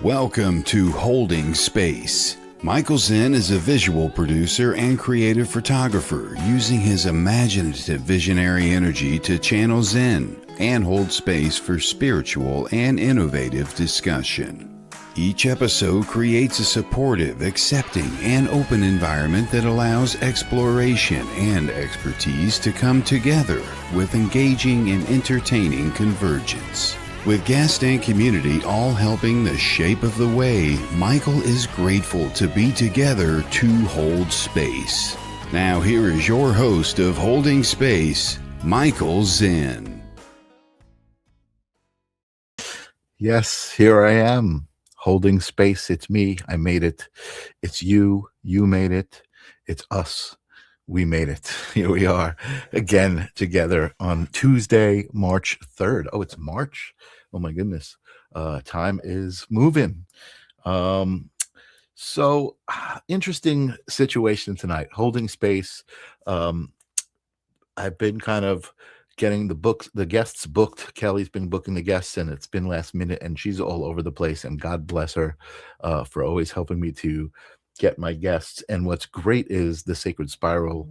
Welcome to Holding Space. Michael Zen is a visual producer and creative photographer using his imaginative visionary energy to channel Zen and hold space for spiritual and innovative discussion. Each episode creates a supportive, accepting, and open environment that allows exploration and expertise to come together with engaging and entertaining convergence. With guest and community all helping the shape of the way, Michael is grateful to be together to hold space. Now here is your host of Holding Space, Michael Zen. Yes, here I am, holding space. It's me. I made it. It's you. You made it. It's us. We made it. Here we are again together on Tuesday, March 3rd. Oh, it's March. Oh my goodness. Time is moving. So interesting situation tonight, holding space. I've been kind of getting the guests booked. Kelly's been booking the guests, and it's been last minute, and she's all over the place, and God bless her for always helping me to get my guests. And what's great is the Sacred Spiral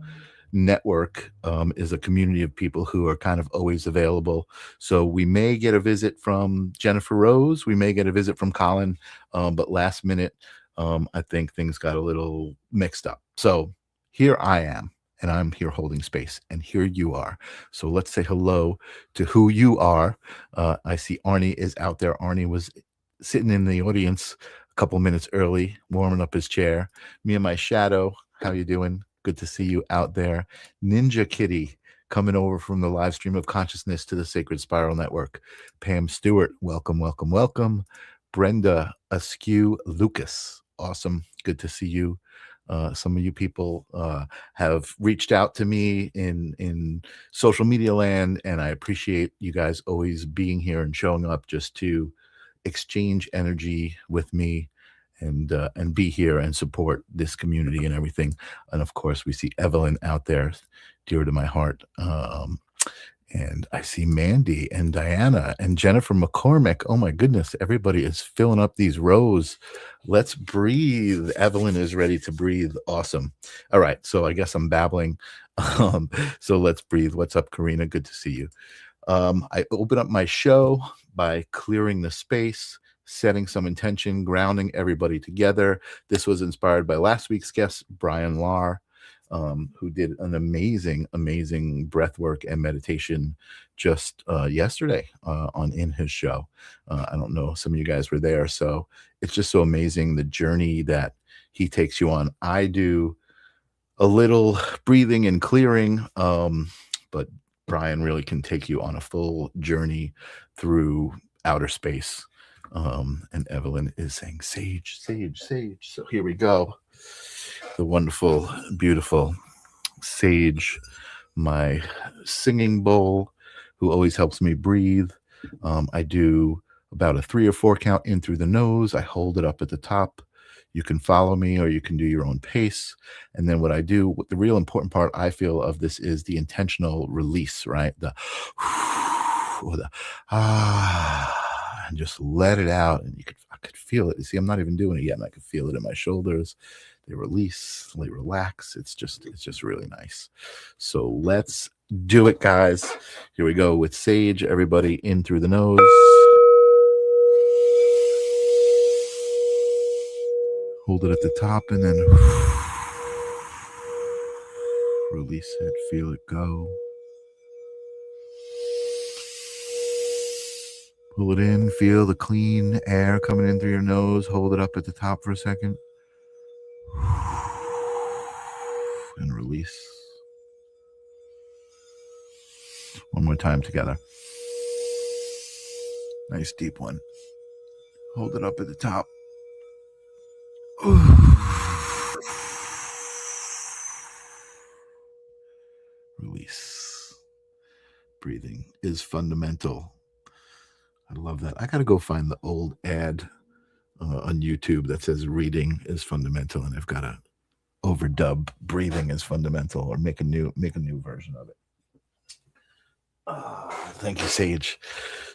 Network is a community of people who are kind of always available. So we may get a visit from Jennifer Rose, we may get a visit from Colin, but last minute I think things got a little mixed up. So here I am, and I'm here holding space, and here you are. So let's say hello to who you are. I see Arnie is out there. Arnie was sitting in the audience a couple minutes early, warming up his chair. Me and my shadow, how you doing? Good to see you out there. Ninja Kitty coming over from the live stream of consciousness to the Sacred Spiral Network. Pam Stewart, welcome, welcome, welcome. Brenda Askew Lucas, awesome. Good to see you. Some of you people have reached out to me in social media land, and I appreciate you guys always being here and showing up just to exchange energy with me and be here and support this community and everything. And of course, we see Evelyn out there, dear to my heart. And I see Mandy and Diana and Jennifer McCormick. Oh my goodness, everybody is filling up these rows. Let's breathe. Evelyn is ready to breathe. Awesome. All right, so I guess I'm babbling. So let's breathe. What's up, Karina? Good to see you. I open up my show by clearing the space, setting some intention, grounding everybody together. This was inspired by last week's guest, Brian Lahr, who did an amazing breath work and meditation just yesterday in his show. I don't know, some of you guys were there, so it's just so amazing the journey that he takes you on. I do a little breathing and clearing, but Brian really can take you on a full journey through outer space. And Evelyn is saying sage, sage, sage. So here we go. The wonderful, beautiful Sage, my singing bowl, who always helps me breathe. I do about a 3 or 4 count in through the nose. I hold it up at the top. You can follow me, or you can do your own pace. And then what I do, the real important part I feel of this is the intentional release, right? The or the and just let it out. And I could feel it. You see, I'm not even doing it yet, and I could feel it in my shoulders. They release, they relax. It's just really nice. So let's do it, guys. Here we go with Sage. Everybody in through the nose. Hold it at the top and then release it. Feel it go. Pull it in. Feel the clean air coming in through your nose. Hold it up at the top for a second. And release. One more time together. Nice deep one. Hold it up at the top. Release. Breathing is fundamental. I love that. I gotta go find the old ad on YouTube that says reading is fundamental, and I've got to overdub breathing is fundamental, or make a new version of it. Thank you, Sage.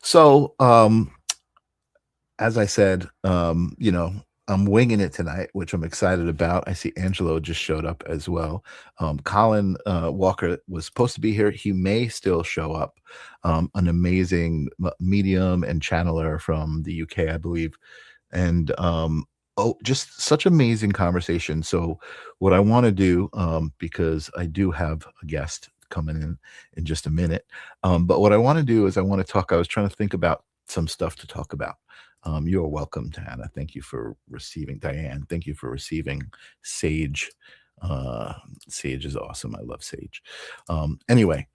So as I said, I'm winging it tonight, which I'm excited about. I see Angelo just showed up as well. Colin Walker was supposed to be here. He may still show up. An amazing medium and channeler from the UK, I believe. And just such amazing conversation. So what I want to do, because I do have a guest coming in just a minute, but what I want to do is I want to talk. I was trying to think about some stuff to talk about. You're welcome, Tana. Thank you for receiving, Diane. Thank you for receiving Sage. Sage is awesome. I love Sage. Anyway,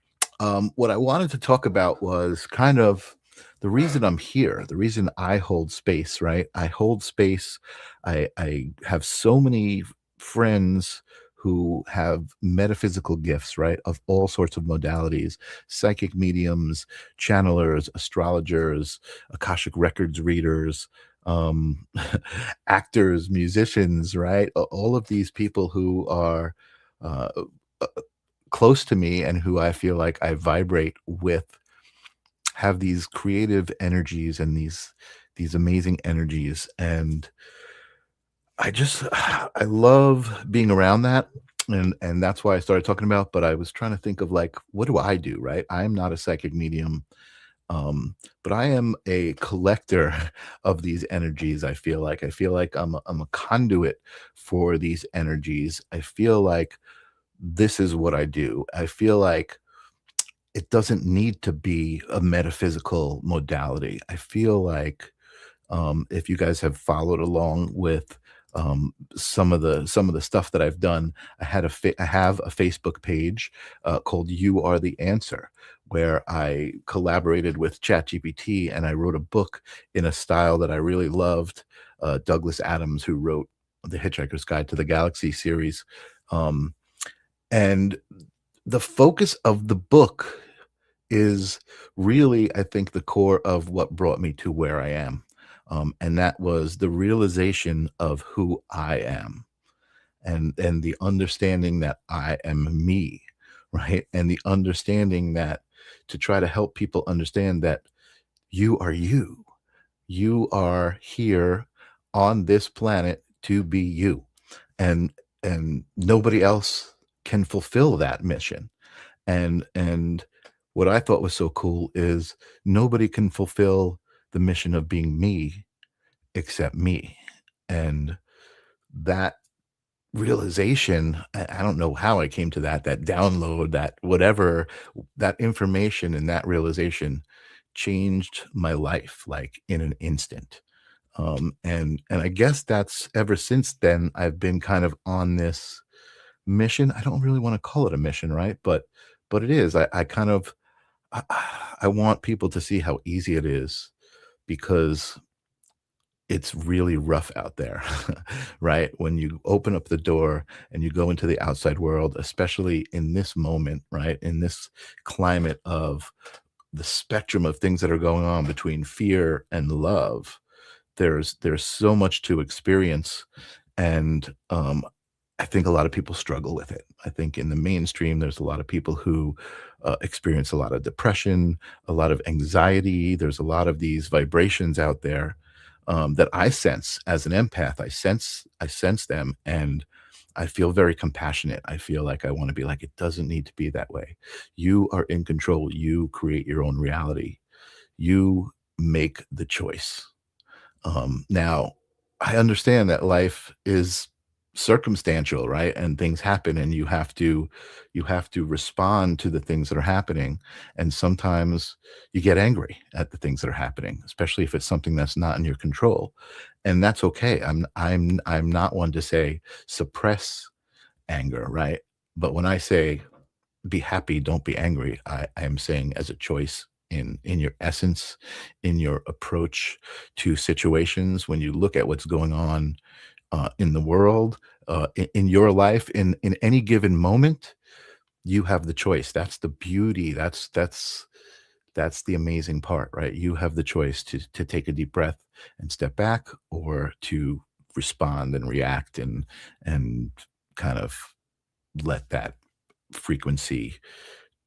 what I wanted to talk about was kind of the reason I'm here, the reason I hold space, right? I hold space. I have so many friends who have metaphysical gifts, right? Of all sorts of modalities, psychic mediums, channelers, astrologers, Akashic records readers, um, actors, musicians, right? All of these people who are uh, uh, close to me and who I feel like I vibrate with have these creative energies and these amazing energies, and I love being around that, and that's why I started talking about. But I was trying to think of, like, what do I do, right? I am not a psychic medium, but I am a collector of these energies. I feel like I'm a conduit for these energies. I feel like this is what I do. I feel like it doesn't need to be a metaphysical modality. I feel like, if you guys have followed along with some of the stuff that I've done, I have a Facebook page called "You Are the Answer," where I collaborated with ChatGPT and I wrote a book in a style that I really loved. Douglas Adams, who wrote the Hitchhiker's Guide to the Galaxy series, um, and the focus of the book is really, I think, the core of what brought me to where I am. And that was the realization of who I am, and the understanding that I am me, right? And the understanding that, to try to help people understand that you are you. You are here on this planet to be you. And nobody else can fulfill that mission. And what I thought was so cool is nobody can fulfill the mission of being me except me. And that realization, I don't know how I came to that download, that whatever, that information and that realization changed my life like in an instant. And I guess that's, ever since then I've been kind of on this mission. I don't really want to call it a mission, right? But it is. I kind of, I, I want people to see how easy it is, because it's really rough out there, right? When you open up the door and you go into the outside world, especially in this moment, right? In this climate of the spectrum of things that are going on between fear and love, there's so much to experience. And I think a lot of people struggle with it. I think in the mainstream, there's a lot of people who experience a lot of depression, a lot of anxiety. There's a lot of these vibrations out there that I sense as an empath. I sense them, and I feel very compassionate. I feel like I want to be like, it doesn't need to be that way. You are in control. You create your own reality. You make the choice. Now, I understand that life is circumstantial, right? And things happen, and you have to respond to the things that are happening. And sometimes you get angry at the things that are happening, especially if it's something that's not in your control. And that's okay. I'm not one to say suppress anger, right? But when I say be happy, don't be angry, I am saying, as a choice, in your essence, in your approach to situations, when you look at what's going on in the world, in your life, in any given moment, you have the choice. That's the beauty. That's the amazing part, right? You have the choice to take a deep breath and step back, or to respond and react, and kind of let that frequency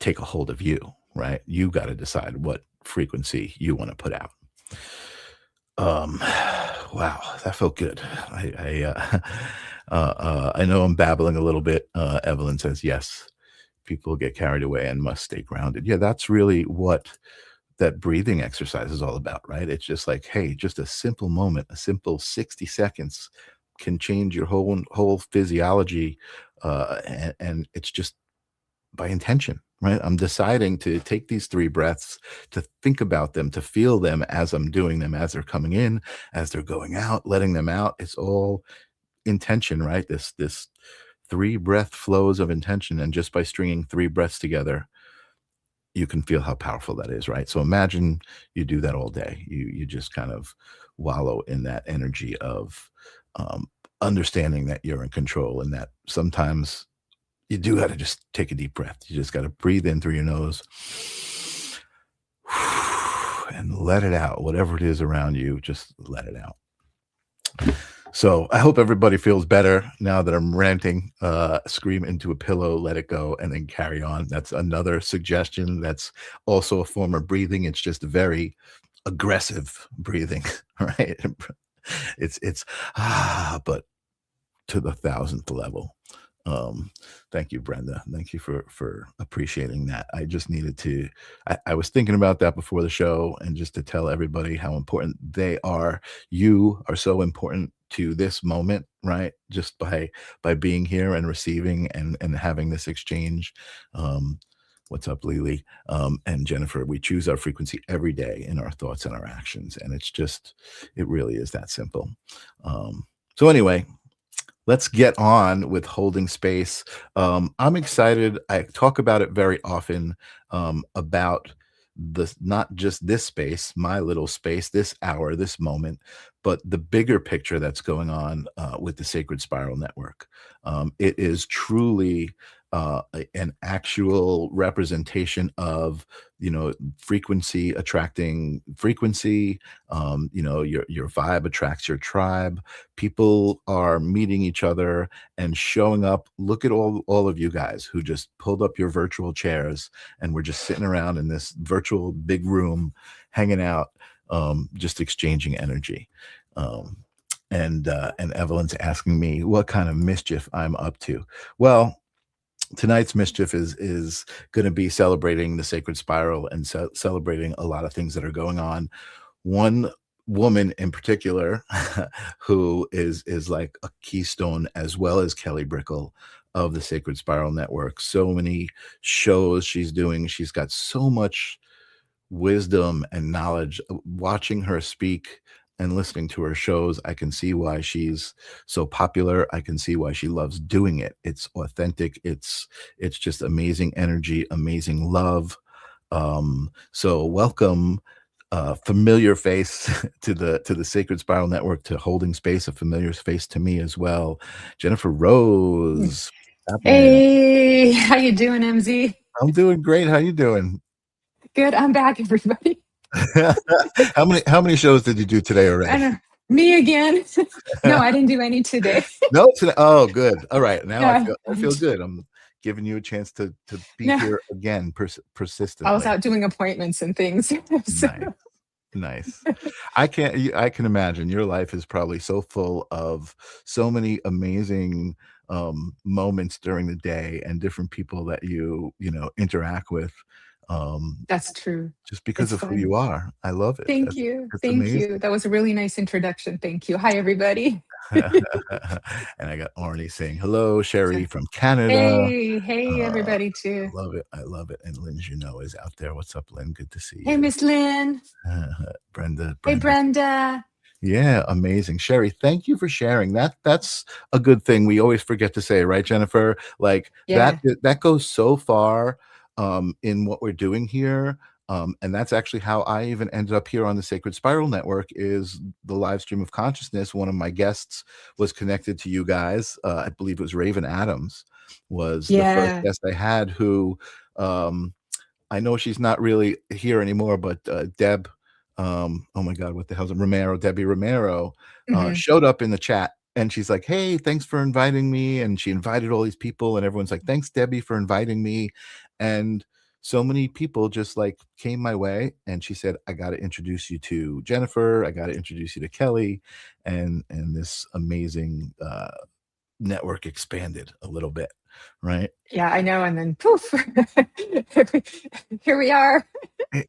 take a hold of you, right? You got to decide what frequency you want to put out. Wow, that felt good. I know I'm babbling a little bit. Evelyn says yes. People get carried away and must stay grounded. Yeah, that's really what that breathing exercise is all about, right? It's just like, hey, just a simple moment, a simple 60 seconds can change your whole physiology, and it's just by intention, right? I'm deciding to take these 3 breaths, to think about them, to feel them as I'm doing them, as they're coming in, as they're going out, letting them out. It's all intention, right? This 3 breath flows of intention, and just by stringing 3 breaths together, you can feel how powerful that is, right? So imagine you do that all day. You just kind of wallow in that energy of um, understanding that you're in control, and that sometimes you do got to just take a deep breath. You just got to breathe in through your nose and let it out. Whatever it is around you, just let it out. So I hope everybody feels better now that I'm ranting. Scream into a pillow, let it go, and then carry on. That's another suggestion. That's also a form of breathing. It's just very aggressive breathing, right? It's but to the 1,000th level. Thank you, Brenda. Thank you for appreciating that. I just needed to. I was thinking about that before the show, and just to tell everybody how important they are. You are so important to this moment, right? Just by being here and receiving and having this exchange. What's up, Lily? And Jennifer, we choose our frequency every day in our thoughts and our actions. And it really is that simple. So anyway, let's get on with holding space. I'm excited. I talk about it very often, about not just this space, my little space, this hour, this moment, but the bigger picture that's going on with the Sacred Spiral Network. It is truly an actual representation of, frequency attracting frequency. Your vibe attracts your tribe. People are meeting each other and showing up. Look at all of you guys who just pulled up your virtual chairs, and we're just sitting around in this virtual big room, hanging out, just exchanging energy. And Evelyn's asking me what kind of mischief I'm up to. Well, tonight's mischief is going to be celebrating the Sacred Spiral and celebrating a lot of things that are going on. One woman in particular who is like a keystone, as well as Kelly Brickle, of the Sacred Spiral Network. So many shows she's doing. She's got so much wisdom and knowledge. Watching her speak and listening to her shows, I can see why she's so popular. I can see why she loves doing it. It's authentic. It's just amazing energy, amazing love. So welcome, familiar face to the Sacred Spiral Network, to holding space, a familiar face to me as well. Jennifer Rose. Hey, how you doing, MZ? I'm doing great. How you doing? Good. I'm back, everybody. How many shows did you do today already? I know. Me again. No, I didn't do any today. No, today. Oh, good. All right. Now Yeah. I feel good. I'm giving you a chance to be No. here again persistently. I was out doing appointments and things. So. Nice. I can imagine your life is probably so full of so many amazing moments during the day, and different people that you interact with. That's true. Just because It's of fun. who you are. I love it. Thank you. Thank amazing. you. That was a really nice introduction. Thank you. Hi, everybody. And I got Arnie saying hello, Sherry from Canada. Hey, everybody too. I love it. And Lynn Junot is out there. What's up, Lynn? Good to see you. Hey, Miss Lynn. Brenda. Hey, Brenda. Yeah, amazing. Sherry, thank you for sharing. That's a good thing. We always forget to say, right, Jennifer? Like that goes so far in what we're doing here. And that's actually how I even ended up here on the Sacred Spiral Network, is the live stream of consciousness. One of my guests was connected to you guys. I believe it was Raven Adams was the first guest I had, who I know she's not really here anymore, but Deb, oh my God, what the hell's it? Debbie Romero showed up in the chat, and she's like, hey, thanks for inviting me. And she invited all these people, and everyone's like, thanks, Debbie, for inviting me. And so many people just like came my way, and she said, I got to introduce you to Jennifer, I got to introduce you to Kelly, and this amazing network expanded a little bit, right? Yeah, I know. And then poof, here we are.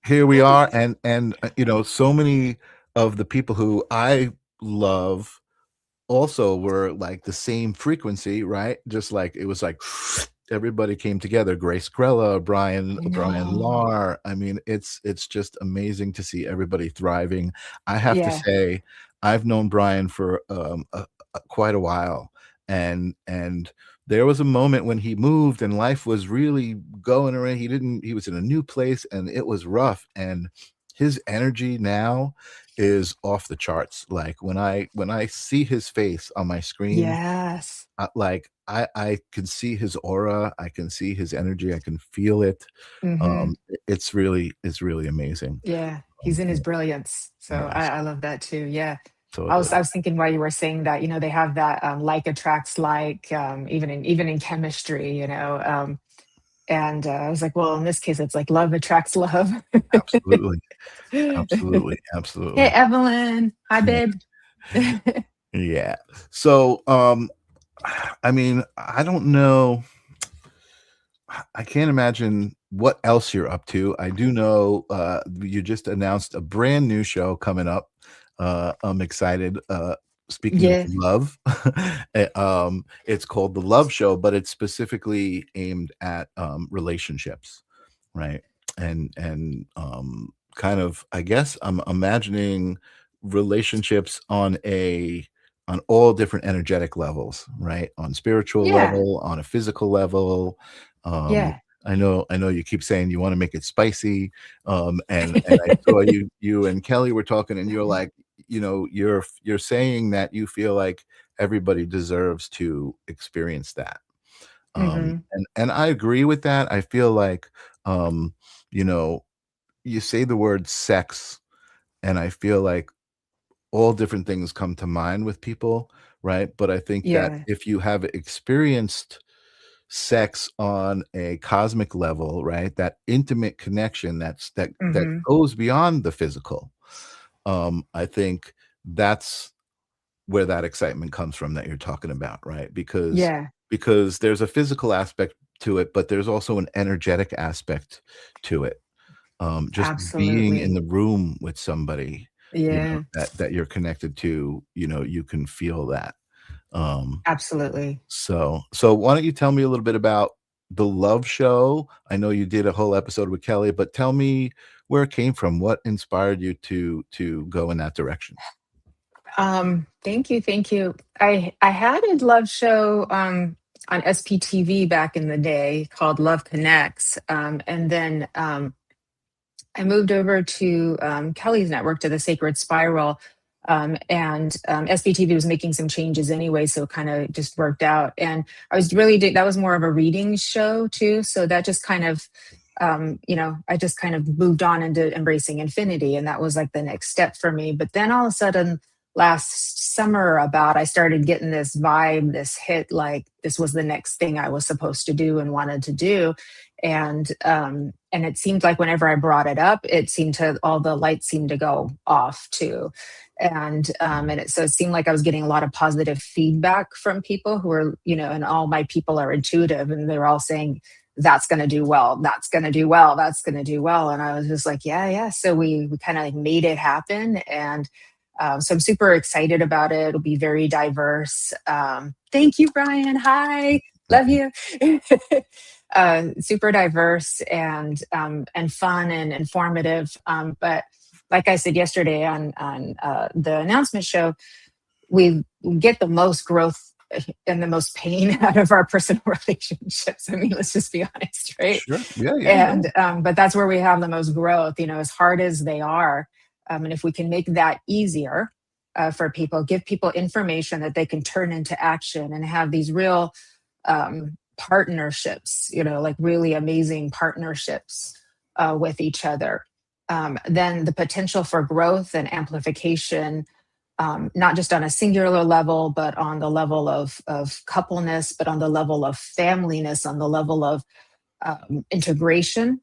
Here we are, and so many of the people who I love also were like the same frequency, right? Just like it was like everybody came together. Grace Grella, I Brian know. Lar. I mean, it's just amazing to see everybody thriving. I have to Yeah. say, I've known Brian for quite a while, and there was a moment when he moved and life was really going around. He was in a new place and it was rough, and his energy now is off the charts. Like when I see his face on my screen, Yes. I can see his aura, I can see his energy, I can feel it. Hmm. It's really amazing. Yeah. He's in his brilliance. So Yes, I love that too. Yeah. totally. I was thinking while you were saying that, they have that like attracts like, even in chemistry, and I was like, well, in this case, it's like love attracts love. Absolutely, Hey, absolutely, absolutely. Evelyn. Hi, babe. Yeah. So, I mean, I don't know. I can't imagine what else you're up to. I do know you just announced a brand new show coming up. I'm excited. Speaking of Yeah. love, it's called The Love Show, but it's specifically aimed at relationships, right? And kind of, I guess I'm imagining relationships on all different energetic levels, right? On spiritual Yeah. level, on a physical level. Um, Yeah. I know you keep saying you want to make it spicy. And I saw you and Kelly were talking, and you're like, you're saying that you feel like everybody deserves to experience that. Hmm. And I agree with that. I feel like, um, you know, you say the word sex, and I feel like all different things come to mind with people, right? But I think that Yeah. if you have experienced sex on a cosmic level, right? That intimate connection that Hmm. goes beyond the physical. I think that's where that excitement comes from that you're talking about, right? Yeah. Because there's a physical aspect to it, but there's also an energetic aspect to it. Just being in Absolutely. the room with somebody, Yeah. that you're connected to, you can feel that. Um, Absolutely. so why don't you tell me a little bit about the Love Show? I know you did a whole episode with Kelly, but tell me where it came from. What inspired you to go in that direction? Thank you, thank you. I had a love show on SPTV back in the day called Love Connects, and then I moved over to Kelly's network, to the Sacred Spiral, and SPTV was making some changes anyway, so it kind of just worked out. And that was more of a reading show too, so that just kind of I just kind of moved on into embracing infinity, and that was like the next step for me. But then all of a sudden, last summer, about I started getting this vibe, this hit, like this was the next thing I was supposed to do and wanted to do. And it seemed like whenever I brought it up, it seemed to all the lights seemed to go off too. So it seemed like I was getting a lot of positive feedback from people who were, and all my people are intuitive, and they were all saying, that's going to do well, that's going to do well, that's going to do well. And I was just like, yeah, yeah. So we kind of like made it happen. And so I'm super excited about it. It'll be very diverse. Thank you, Brian. Hi, love you. Super diverse and fun and informative. But like I said yesterday on the announcement show, we get the most growth and the most pain out of our personal relationships. I mean, let's just be honest, right? Sure. Yeah, yeah, yeah. And but that's where we have the most growth, as hard as they are. And if we can make that easier for people, give people information that they can turn into action and have these real partnerships, like really amazing partnerships with each other, then the potential for growth and amplification, not just on a singular level, but on the level of coupleness, but on the level of familyness, on the level of integration,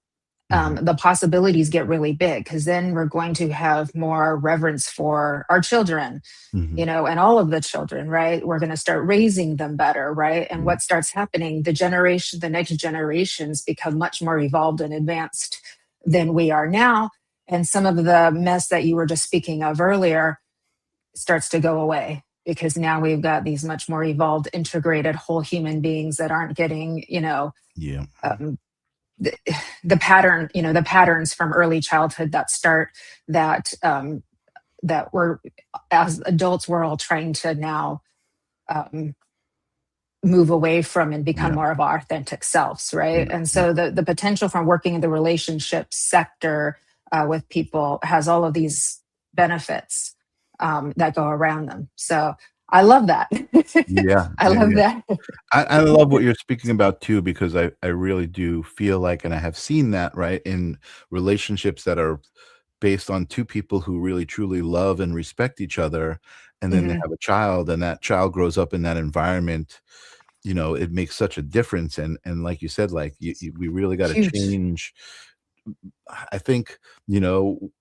the possibilities get really big, because then we're going to have more reverence for our children, Mm-hmm. and all of the children, right? We're going to start raising them better, right? And Yeah. what starts happening, the next generations become much more evolved and advanced than we are now. And some of the mess that you were just speaking of earlier starts to go away, because now we've got these much more evolved, integrated, whole human beings that aren't getting, Yeah. um, the patterns from early childhood that start that we're, as adults, we're all trying to now um, move away from and become Yeah. more of our authentic selves, right? Yeah. And so the potential from working in the relationship sector with people has all of these benefits that go around them. So I love that. Yeah. I Yeah. love Yeah. that. I love what you're speaking about too, because I really do feel like, and I have seen that, right, in relationships that are based on two people who really truly love and respect each other, and then they Mhm. have a child, and that child grows up in that environment. It makes such a difference, and like you said, like we really got to Huge. change. I think, you know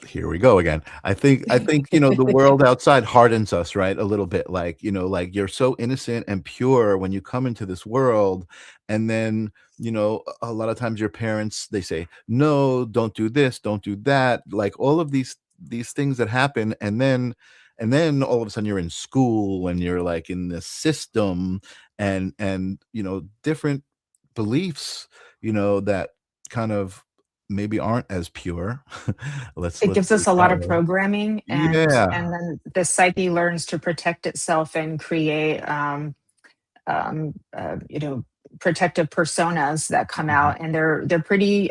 here we go again. I think the world outside hardens us, right, a little bit. Like, like, you're so innocent and pure when you come into this world, and then a lot of times your parents, they say, no, don't do this, don't do that, like all of these things that happen, and then all of a sudden you're in school and you're like in this system, and different beliefs, that kind of maybe aren't as pure. Let's It gives put us it a that lot of way. programming, Yeah. and then the psyche learns to protect itself and create um, uh, you know protective personas that come Mhm, out, and they're pretty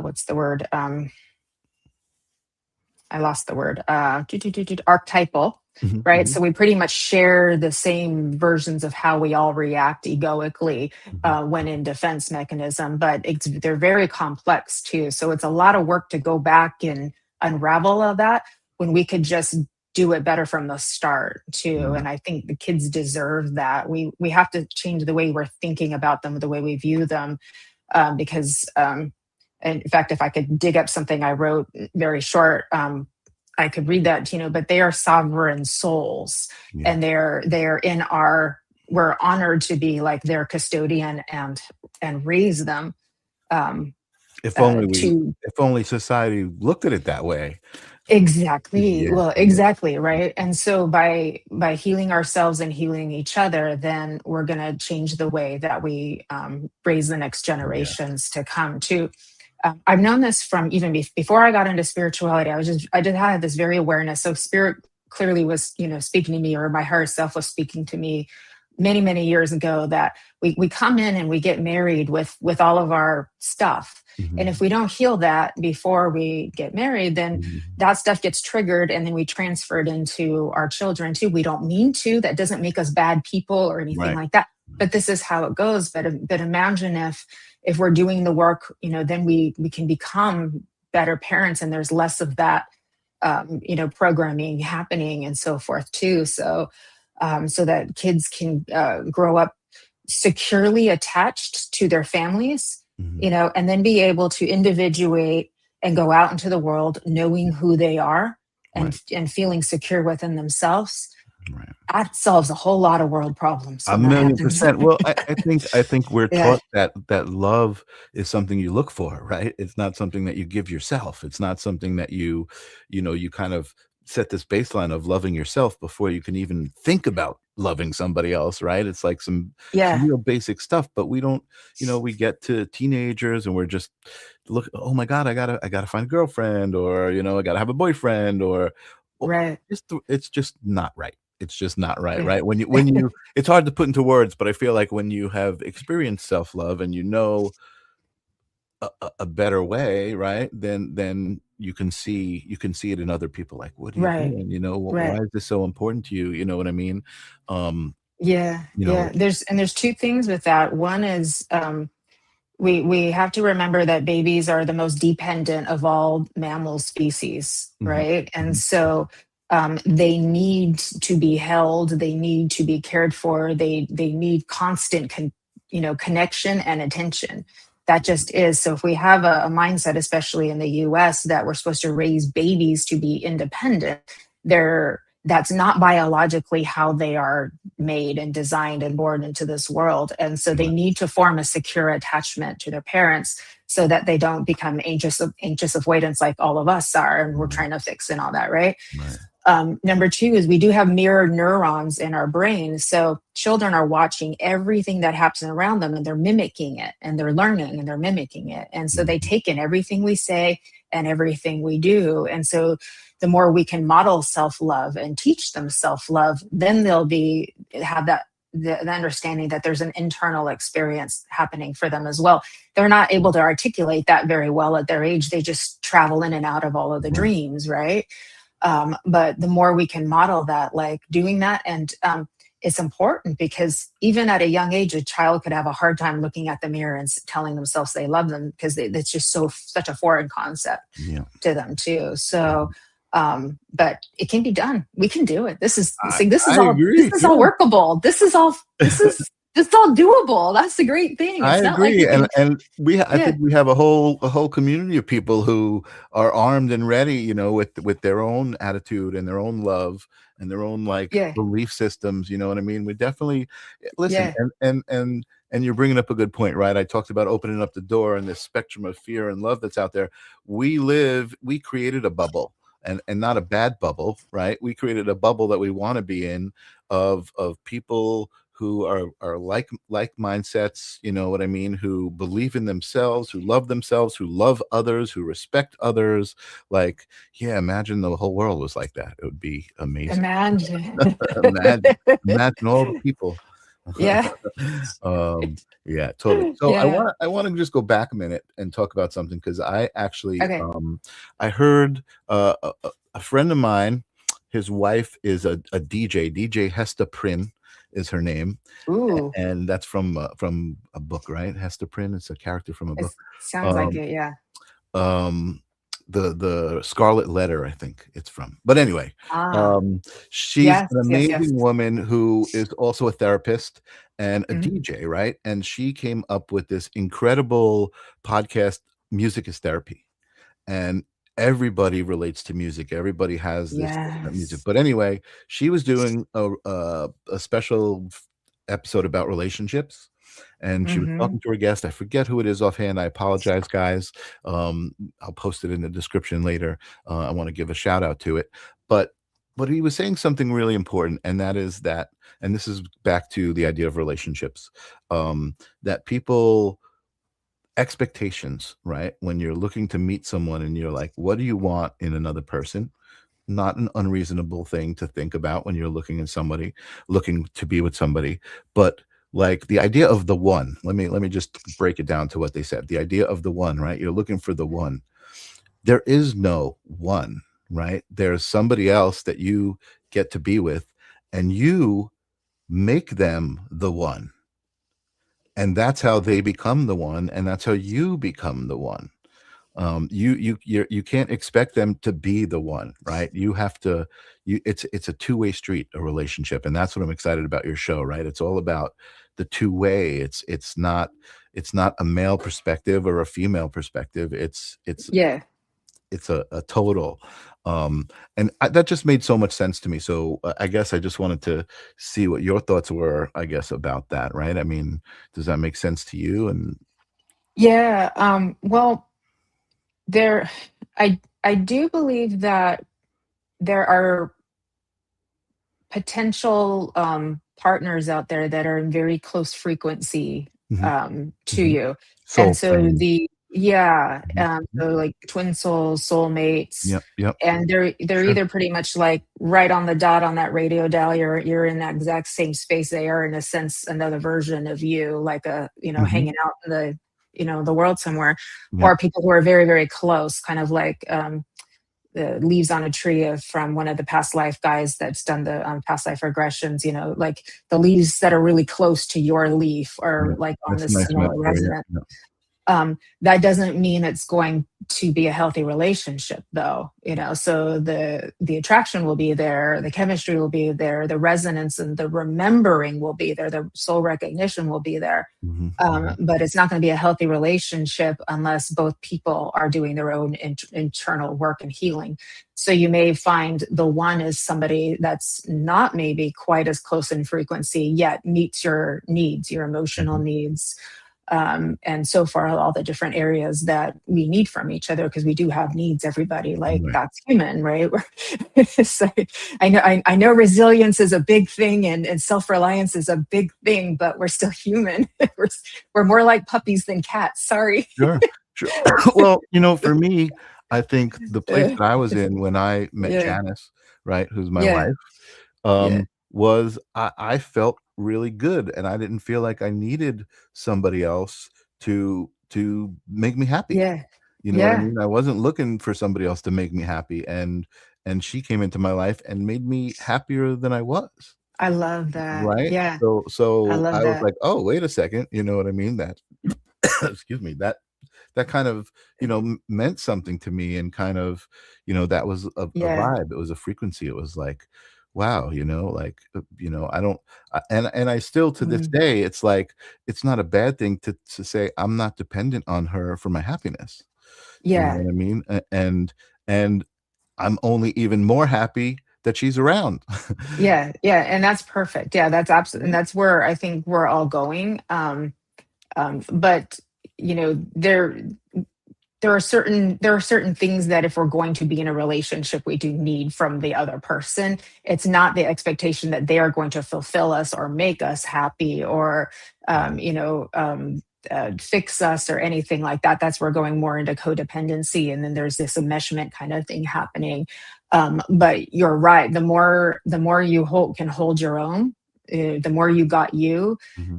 what's the word, I lost the word, archetypal, mhm, right? mhm, So we pretty much share the same versions of how we all react egoically mhm. when in defense mechanism, but they're very complex too. So it's a lot of work to go back and unravel all that, when we could just do it better from the start too. Yeah, And I think the kids deserve that. We have to change the way we're thinking about them, the way we view them, because in fact, if I could dig up something I wrote, very short, I could read that, but they are sovereign souls, yeah. and they're in our, we're honored to be like their custodian and raise them um, If only we to if only society looked at it that way. exactly, Yeah, well, yeah, exactly, right. And so by healing ourselves and healing each other, then we're going to change the way that we raise the next yeah. generations to come too. I've known this from even before I got into spirituality. I just had this very awareness. So spirit clearly was, speaking to me, or my higher self was speaking to me many, many years ago, that we come in and we get married with all of our stuff. And Mhm, if we don't heal that before we get married, then mhm. that stuff gets triggered, and then we transfer it into our children too. We don't mean to. That doesn't make us bad people or anything Right. like that. But this is how it goes. But imagine if we're doing the work, then we can become better parents, and there's less of that programming happening and so forth too. So that kids can grow up securely attached to their families, Mhm. and then be able to individuate and go out into the world knowing who they are, Right, and feeling secure within themselves. right. That solves a whole lot of world problems A when that million happens. percent. Well, I think we're Yeah, taught that love is something you look for, right? It's not something that you give yourself. It's not something that you kind of set this baseline of loving yourself before you can even think about loving somebody else, right? It's like some yeah, real basic stuff, but we don't, we get to teenagers and we're just oh my God, I gotta find a girlfriend, or I gotta have a boyfriend, or right, it's just not right. It's just not right, yeah. right? When you it's hard to put into words, but I feel like when you have experienced self-love and a better way, right? Then you can see it in other people, like, "What are you Right, doing?" Why right. is this so important to you?" You know what I mean? Um, Yeah, you know yeah. There's two things with that. One is we have to remember that babies are the most dependent of all mammal species, Mhm, right? And mhm, so they need to be held, they need to be cared for, they need constant connection and attention. That just is. So if we have a mindset, especially in the US, that we're supposed to raise babies to be independent, that's not biologically how they are made and designed and born into this world. And so they need to form a secure attachment to their parents so that they don't become anxious avoidance like all of us are, and we're trying to fix and all that, right? Number two is we do have mirror neurons in our brain. So children are watching everything that happens around them, and they're mimicking it, and they're learning, and they're mimicking it. And so they take in everything we say and everything we do. And so the more we can model self-love and teach them self-love, then they'll have the understanding that there's an internal experience happening for them as well. They're not able to articulate that very well at their age. They just travel in and out of all of the dreams, right? But the more we can model that, like doing that, and it's important because even at a young age, a child could have a hard time looking at the mirror and telling themselves they love them, because it's just such a foreign concept to them too. So, but it can be done. We can do it. This is all workable. This is all doable. That's the great thing. I agree. I think we have a whole community of people who are armed and ready, with their own attitude and their own love and their own belief systems. You know what I mean? We definitely listen. And you're bringing up a good point, right? I talked about opening up the door and this spectrum of fear and love that's out there. We created a bubble. And not a bad bubble, right? We created a bubble that we want to be in of people who are like mindsets, you know what I mean, who believe in themselves, who love others, who respect others. Imagine the whole world was like that. It would be amazing. Imagine all the people. Totally. So I want to just go back a minute and talk about something, because I actually I heard a friend of mine, his wife is a DJ Hester Prynne is her name. Ooh. And that's from a book, right? Hester Prynne is a character from a book. Sounds like it, yeah. The Scarlet Letter, I think it's from. But anyway, she's an amazing woman who is also a therapist and a DJ, right? And she came up with this incredible podcast, Music is Therapy. And everybody relates to music. Everybody has this music. But anyway, she was doing a special episode about relationships. And she was talking to her guest. I forget who it is offhand. I apologize, guys. I'll post it in the description later. I want to give a shout out to it. But he was saying something really important, and that is that, and this is back to the idea of relationships, that people expectations, right? When you're looking to meet someone and you're like, what do you want in another person? Not an unreasonable thing to think about when you're looking to be with somebody, but like the idea of the one. Let me just break it down to what they said. The idea of the one, right? You're looking for the one. There is no one, right? There's somebody else that you get to be with, and you make them the one. And that's how they become the one, and that's how you become the one. You can't expect them to be the one, right? You have to. It's a two-way street, a relationship, and that's what I'm excited about your show, right? It's all about the two-way. It's not a male perspective or a female perspective. It's a total. And that just made so much sense to me. So I guess I just wanted to see what your thoughts were, I guess, about that, right? I mean, does that make sense to you? And well, I do believe that there are potential partners out there that are in very close frequency to you. Soul and so plane. So like twin souls, soulmates. Yep. And they're either pretty much like right on the dot on that radio dial. You're in that exact same space they are, in a sense, another version of you, like hanging out in the world somewhere. Or people who are very, very close, kind of like the leaves on a tree from one of the past life guys that's done the past life regressions, like the leaves that are really close to your leaf, or like on this similar resonance. That doesn't mean it's going to be a healthy relationship, though. So the attraction will be there, the chemistry will be there, the resonance and the remembering will be there, the soul recognition will be there. But it's not going to be a healthy relationship unless both people are doing their own internal work and healing. So you may find the one is somebody that's not maybe quite as close in frequency, yet meets your needs, your emotional needs. And so far, all the different areas that we need from each other, because we do have needs, everybody, like that's human, right? So I know resilience is a big thing and self-reliance is a big thing, but we're still human. we're more like puppies than cats. Sorry. Sure. Well, for me, I think the place that I was in when I met Janice, right, who's my wife, was I felt really good, and I didn't feel like I needed somebody else to make me happy. You know what I mean? I wasn't looking for somebody else to make me happy, and she came into my life and made me happier than I was. I love that. Right? Yeah. So I love I was that. like, oh, wait a second, you know what I mean? That excuse me, that kind of meant something to me, and kind of that was a vibe. It was a frequency. It was like, wow, like I don't and I still to this day, it's like it's not a bad thing to say I'm not dependent on her for my happiness. You know what I mean? And I'm only even more happy that she's around. Yeah, and that's perfect. Yeah, that's absolutely, and that's where I think we're all going. But there are certain things that if we're going to be in a relationship, we do need from the other person. It's not the expectation that they are going to fulfill us or make us happy or fix us or anything like that. That's where we're going more into codependency, and then there's this enmeshment kind of thing happening. But you're right. The more you can hold your own, the more you got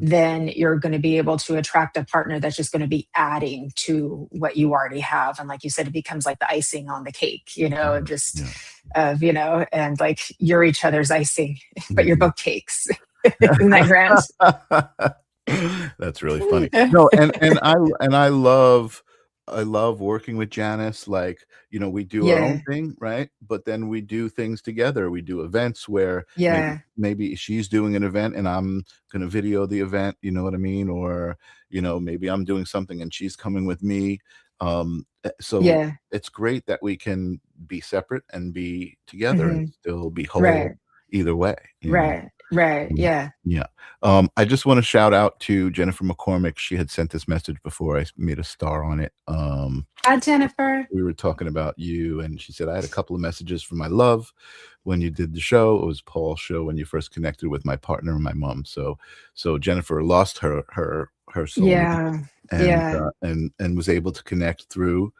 then you're going to be able to attract a partner that's just going to be adding to what you already have. And like you said, it becomes like the icing on the cake, and like you're each other's icing, but you're both cakes. Isn't that grand? That's really funny. No, and I love working with Janice. Like, we do our own thing, right? But then we do things together. We do events where maybe she's doing an event and I'm going to video the event, you know what I mean? Or, maybe I'm doing something and she's coming with me. So it's great that we can be separate and be together and still be whole either way. Right. Yeah. I just want to shout out to Jennifer McCormick. She had sent this message before. I made a star on it. Hi, Jennifer. We were talking about you, and she said, I had a couple of messages from my love when you did the show. It was Paul's show when you first connected with my partner and my mom. So Jennifer lost her soul, and was able to connect through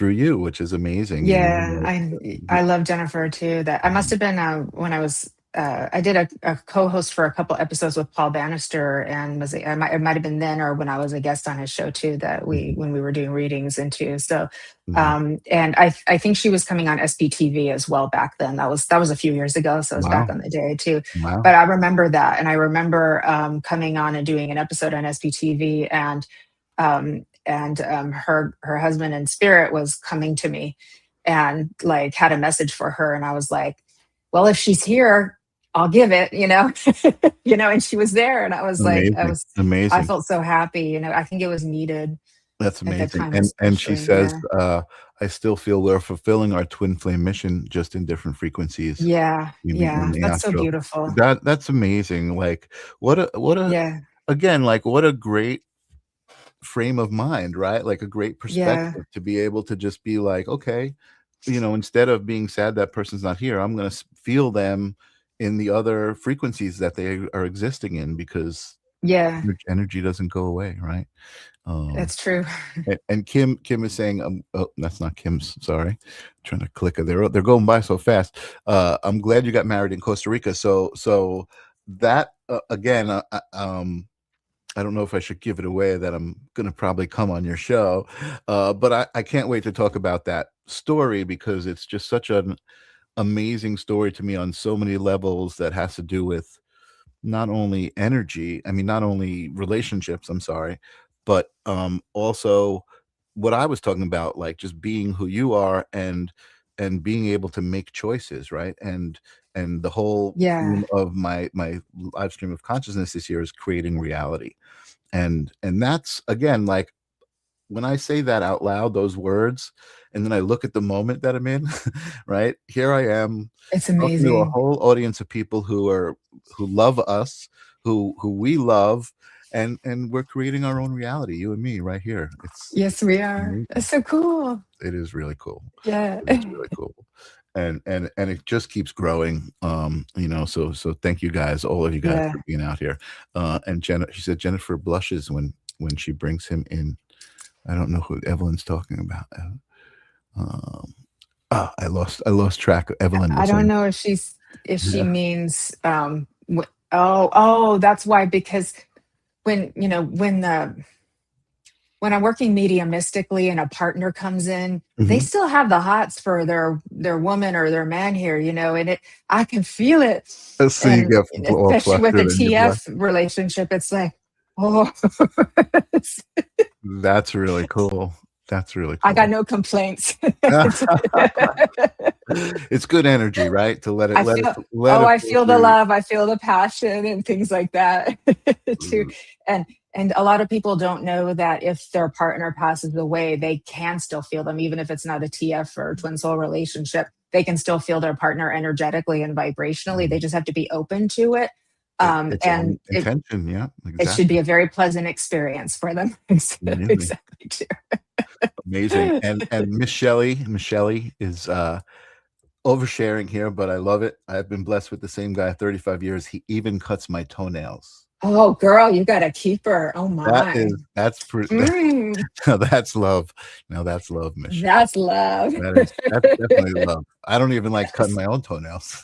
you, which is amazing. I love Jennifer too. That I must have been when I was I did a co-host for a couple episodes with Paul Bannister, and it might have been then or when I was a guest on his show too, that when we were doing readings into. So and I think she was coming on SBTV as well back then. That was a few years ago, so it was back on the day too. But I remember that, and I remember coming on and doing an episode on SBTV, and her husband in spirit was coming to me and like had a message for her, and I was like, well, if she's here, I'll give it, and she was there, and I was amazing. I felt so happy, I think it was needed. That's amazing. And she says, I still feel we're fulfilling our twin flame mission, just in different frequencies. That's so beautiful. That's amazing. Like what a great frame of mind, right? Like a great perspective to be able to just be like, okay, instead of being sad that person's not here, I'm going to feel them in the other frequencies that they are existing in, because energy doesn't go away, right? That's true. And Kim is saying, oh, that's not Kim's, sorry, I'm trying to click it. They're going by so fast. I'm glad you got married in Costa Rica. So that again, I don't know if I should give it away that I'm going to probably come on your show, but I can't wait to talk about that story, because it's just such an amazing story to me on so many levels, that has to do with not only relationships, but also what I was talking about, like just being who you are and being able to make choices, right? And the whole Yeah. theme of my live stream of consciousness this year is creating reality. And that's, again, like when I say that out loud, those words, and then I look at the moment that I'm in, right? Here I am It's talking to a amazing. whole audience of people who love us, who we love, and we're creating our own reality, you and me, right here. It's Yes, we are. amazing. That's so cool. It is really cool. Yeah. It is really cool. And it just keeps growing. So thank you guys, all of you guys, Yeah. for being out here. And she said Jennifer blushes when she brings him in. I don't know who Evelyn's talking about. I lost track of Evelyn. I don't know if she means that's why, because when I'm working mediumistically and a partner comes in, they still have the hots for their woman or their man here, and I can feel it. So you And get all especially with a flustered and you blush. TF relationship, it's like, oh. That's really cool. That's really cool. I got no complaints. It's good energy, right? To let it. I feel the love. I feel the passion and things like that too. And a lot of people don't know that if their partner passes away, they can still feel them, even if it's not a TF or twin soul relationship. They can still feel their partner energetically and vibrationally. They just have to be open to it. It's And intention, yeah. Exactly. It should be a very pleasant experience for them. Exactly. Too. Amazing. And Miss Shelley is oversharing here, but I love it. I've been blessed with the same guy 35 years. He even cuts my toenails. Oh, girl, you got a keeper. Oh my. That's love. Now that's love, Miss. That's love. That's definitely love. I don't even like cutting my own toenails.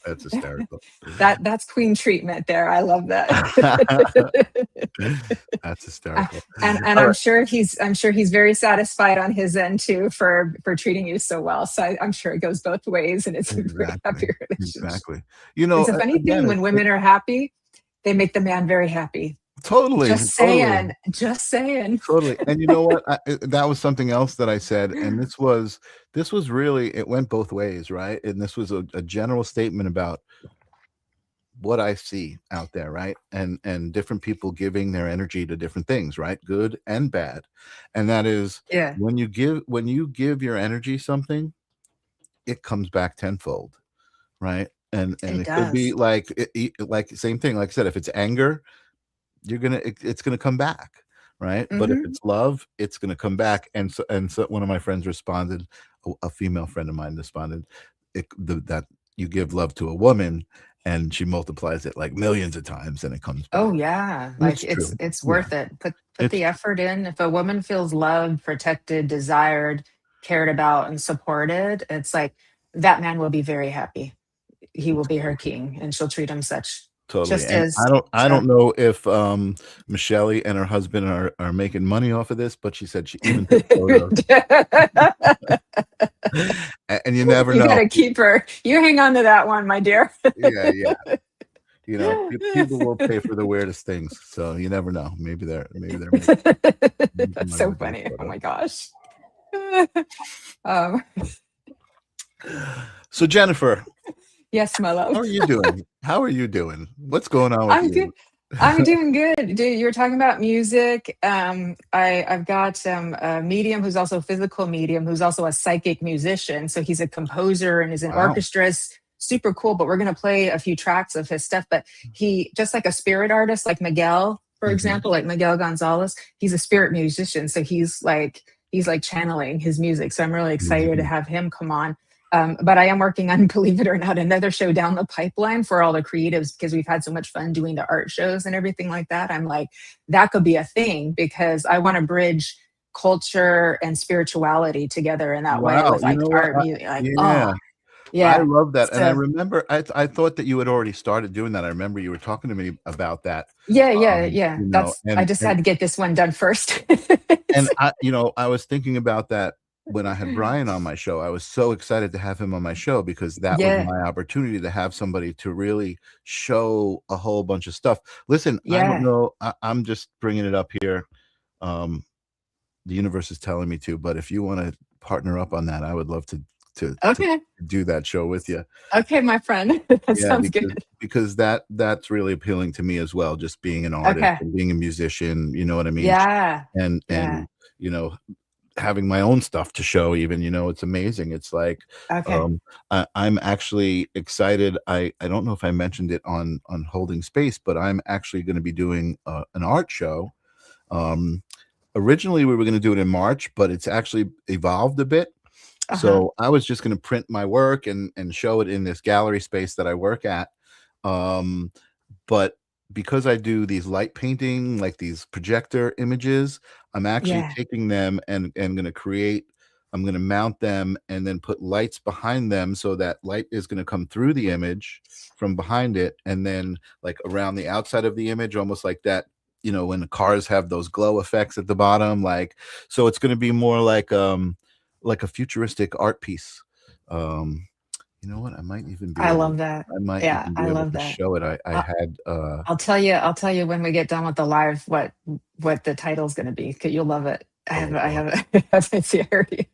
That's hysterical. That's queen treatment there. I love that. That's hysterical. And I'm sure he's very satisfied on his end too for treating you so well. So I'm sure it goes both ways, and it's a very happy relationship. Exactly. It's a funny thing when women are happy, they make the man very happy. Totally. Just saying. Totally. And you know what? That was something else that I said. And this was really, it went both ways, right? And this was a general statement about what I see out there, right? And different people giving their energy to different things, right? Good and bad. And that is, when you give your energy something, it comes back tenfold, right? And it could be like same thing. Like I said, if it's anger, it's gonna come back, right? But if it's love, it's gonna come back. And so one of my friends responded, a female friend of mine responded, that you give love to a woman and she multiplies it like millions of times and it comes back. Oh yeah, like it's worth it. Put the effort in. If a woman feels loved, protected, desired, cared about, and supported, it's like that man will be very happy. He will be her king, and she'll treat him such. Totally. I don't know if Michelle and her husband are making money off of this, but she said she even took photos. And you never know. You gotta keep her. You hang on to that one, my dear. Yeah. People will pay for the weirdest things, so you never know. Maybe they're That's so funny. Oh my gosh. So Jennifer. Yes, my love. How are you doing? What's going on with you? Good. I'm doing good. Dude, you were talking about music. I've got a medium who's also a physical medium, who's also a psychic musician. So he's a composer and is an orchestrist. Super cool. But we're going to play a few tracks of his stuff. But he, just like a spirit artist, like Miguel, for example, like Miguel Gonzalez, he's a spirit musician. So he's like channeling his music. So I'm really excited to have him come on. But I am working on, believe it or not, another show down the pipeline for all the creatives, because we've had so much fun doing the art shows and everything like that. I'm like, that could be a thing, because I want to bridge culture and spirituality together in that way with like art music. I love that. And I remember I thought that you had already started doing that. I remember you were talking to me about that. Yeah. I just had to get this one done first. And I was thinking about that when I had Brian on my show, I was so excited to have him on my show because that was Yeah, my opportunity to have somebody to really show a whole bunch of stuff. Listen, I don't yeah. know. I'm just bringing it up here. Um, the universe is telling me to, but if you want to partner up on that, I would love to Okay. do that show with you. Okay, my friend. That Yeah, sounds good. because that's really appealing to me as well. Just being an artist Okay. and being a musician, you know what I mean? Yeah. Yeah. And you know, having my own stuff to show, even, you know, it's amazing. It's like, Okay. I'm actually excited. I don't know if I mentioned it on Holding Space, but I'm actually going to be doing an art show. Originally we were going to do it in March, but it's actually evolved a bit. Uh-huh. So I was just going to print my work and show it in this gallery space that I work at. But because I do these light painting, like these projector images, I'm actually Yeah. taking them and going to create, I'm going to mount them and then put lights behind them so that light is going to come through the image from behind it and then like around the outside of the image, almost like that, you know, when the cars have those glow effects at the bottom, like, so it's going to be more like a futuristic art piece. You know what? I might even be I able love that. I might Yeah, even I be able love to that. show it. I I- had I'll tell you when we get done with the live what the title's going to be. 'Cause you'll love it. oh, I have I have a theory.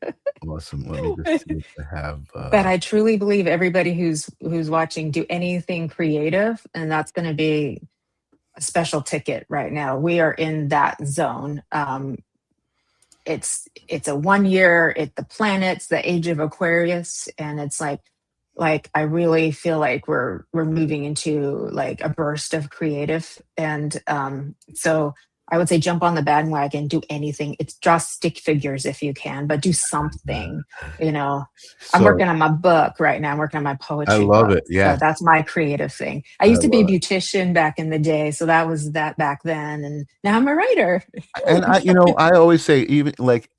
awesome. Let me just see if I have But I truly believe everybody who's watching, do anything creative, and that's going to be a special ticket right now. We are in that zone. It's a 1 year. The planet's the age of Aquarius, and it's like I really feel like we're moving into like a burst of creative, and so I would say jump on the bandwagon, do anything. It's draw stick figures if you can, but do something. You know, I'm so working on my book right now. I'm working on my I poetry love book, it. so Yeah, that's my creative thing. I I used to be a love it. beautician back in the day, so that was that back then, and now I'm a writer. And I, you know, I always say even like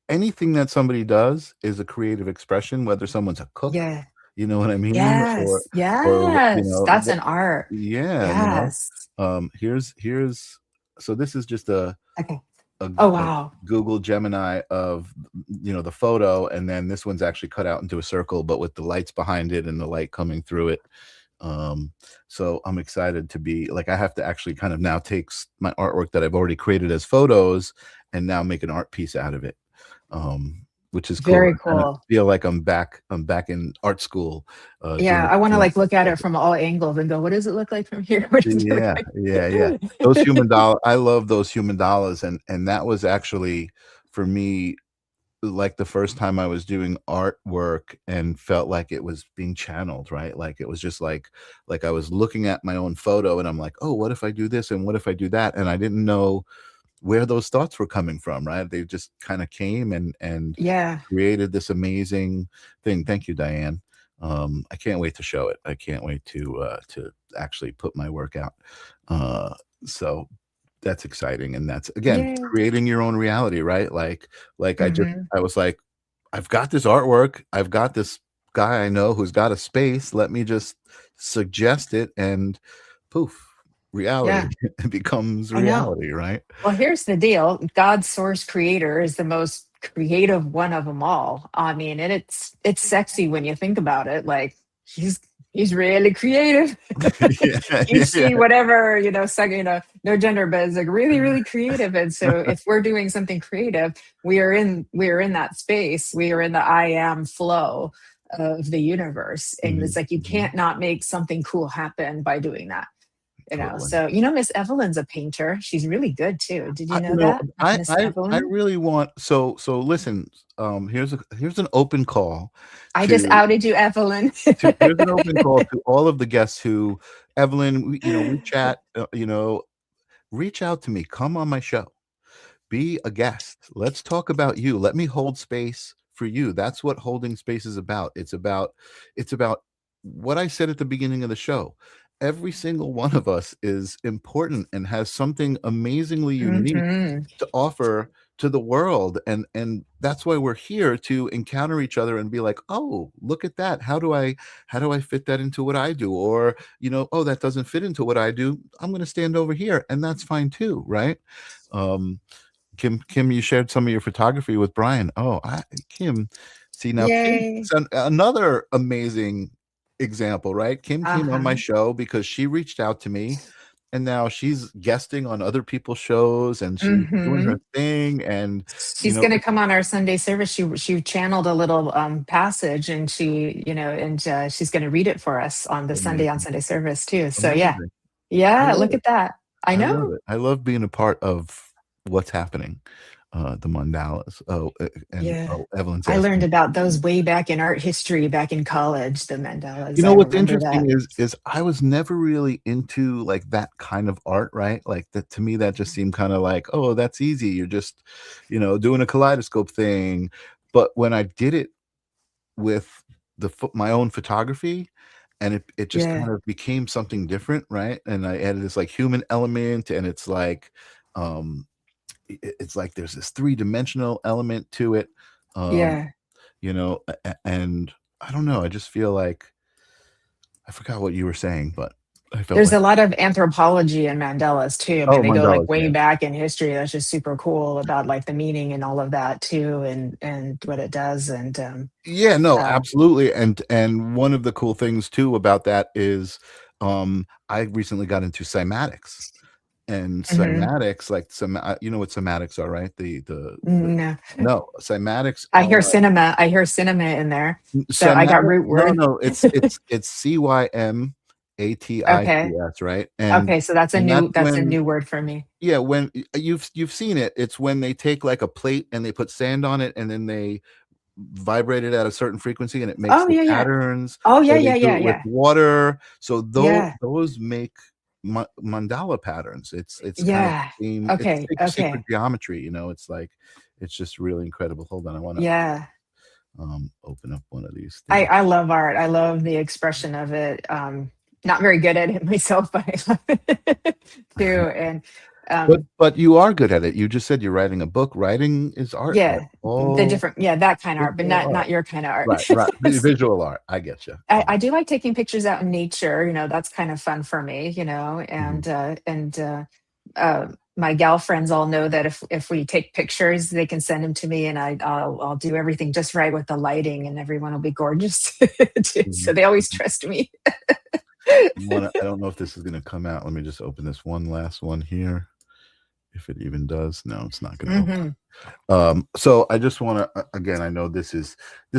anything that somebody does is a creative expression, whether someone's a cook, Yeah. you know what I mean? Yes. Or you Yes. know, That's an art. yeah, you know. Yes. Here's so this is just Okay. a, Oh, a wow. Google Gemini of, you know, the photo, and then this one's actually cut out into a circle, but with the lights behind it and the light coming through it. So I'm excited to be like, I have to actually kind of now take my artwork that I've already created as photos and now make an art piece out of it. Which is cool. Very I kind of cool. feel like I'm back in art school. Yeah. I want to like look at it from all angles and go, what does it look like from here? What does it look Yeah, yeah. Those like? human dollar, I love those human dollars, and that was actually for me like the first time I was doing artwork and felt like it was being channeled, right? Like it was just like I was looking at my own photo and I'm like, oh, what if I do this and what if I do that? And I didn't know where those thoughts were coming from, right? They just kind of came and Yeah. created this amazing thing. Thank you, Diane. I can't wait to show it. I can't wait to actually put my work out. So that's exciting, and that's again Yeah. creating your own reality, right? Like Hmm. I was like, I've got this artwork, I've got this guy I know who's got a space. Let me just suggest it, and poof, reality. Yeah. It becomes I know. reality, right? Well, here's the deal. God's source creator is the most creative one of them all. I mean, and it's sexy when you think about it. Like he's he's really creative. Yeah, He, yeah. she, whatever, no gender, but it's like really, really creative. And so if we're doing something creative, we are in that space. We are in the I am flow of the universe. And it's Mhm, like you mhm. can't not make something cool happen by doing that. Totally. So Miss Evelyn's a painter. She's really good too. Did you I, know you know, that? Miss I Evelyn? really want, so listen, here's an open call I just to outed you, Evelyn. here's an open call to all of the guests who, Evelyn, we chat, reach out to me, come on my show, be a guest. Let's talk about you. Let me hold space for you. That's what holding space is about. It's about what I said at the beginning of the show. Every single one of us is important and has something amazingly unique Hmm. to offer to the world, and that's why we're here, to encounter each other and be like, oh, look at that, how do I fit that into what I do, or oh, that doesn't fit into what I do, I'm going to stand over here, and that's fine too, right? um Kim, you shared some of your photography with Brian. Kim, see now, Yay. Kim's another amazing example, right? Kim came on my show because she reached out to me, and now she's guesting on other people's shows, and she's doing her thing. And She's going to come on our Sunday service. She channeled a little passage, and she's going to read it for us on the amazing, Sunday service too. So amazing. yeah, look at that. I love know. it. I love being a part of what's happening. The mandalas. Evelyn says, I learned about those way back in art history, back in college. The mandalas. you know I what's remember that. interesting is I was never really into like that kind of art, right? Like that, to me, that just seemed kind of like, oh, that's easy. You're just, doing a kaleidoscope thing. But when I did it with my own photography, and it just kind of became something different, right? And I added this like human element, and it's like there's this 3-dimensional element to it. And I don't know, I just feel like I forgot what you were saying, but I felt There's like a lot of anthropology in mandalas too. I mean, they go like mandalas, way yeah. back in history. That's just super cool about like the meaning and all of that too, and what it does. And absolutely. And one of the cool things too about that is I recently got into cymatics. And cymatics, like you know what cymatics are, right? No, cymatics. I hear cinema. I hear cinema in there. So I got root word. No, it's CYMATICS, Okay. right? And okay, so that's a new word for me. Yeah, when you've seen it, it's when they take like a plate and they put sand on it, and then they vibrate it at a certain frequency, and it makes patterns. Oh yeah, Or they do it with yeah. water. So those make mandala patterns. It's kind of the same. Okay. It's sacred geometry. It's like, it's just really incredible. Hold on, I want to open up one of these things. I love art. I love the expression of it. Not very good at it myself, but I love it too. And but you are good at it. You just said you're writing a book. Writing is art. The different, that kind of art, but not your kind of art. Right. The visual art. I get you. I do like taking pictures out in nature. That's kind of fun for me. My gal friends all know that if we take pictures, they can send them to me, and I'll do everything just right with the lighting, and everyone will be gorgeous. So they always trust me. I don't know if this is going to come out. Let me just open this last one here. If it even does. No, it's not going to open. So I just want to, again, I know this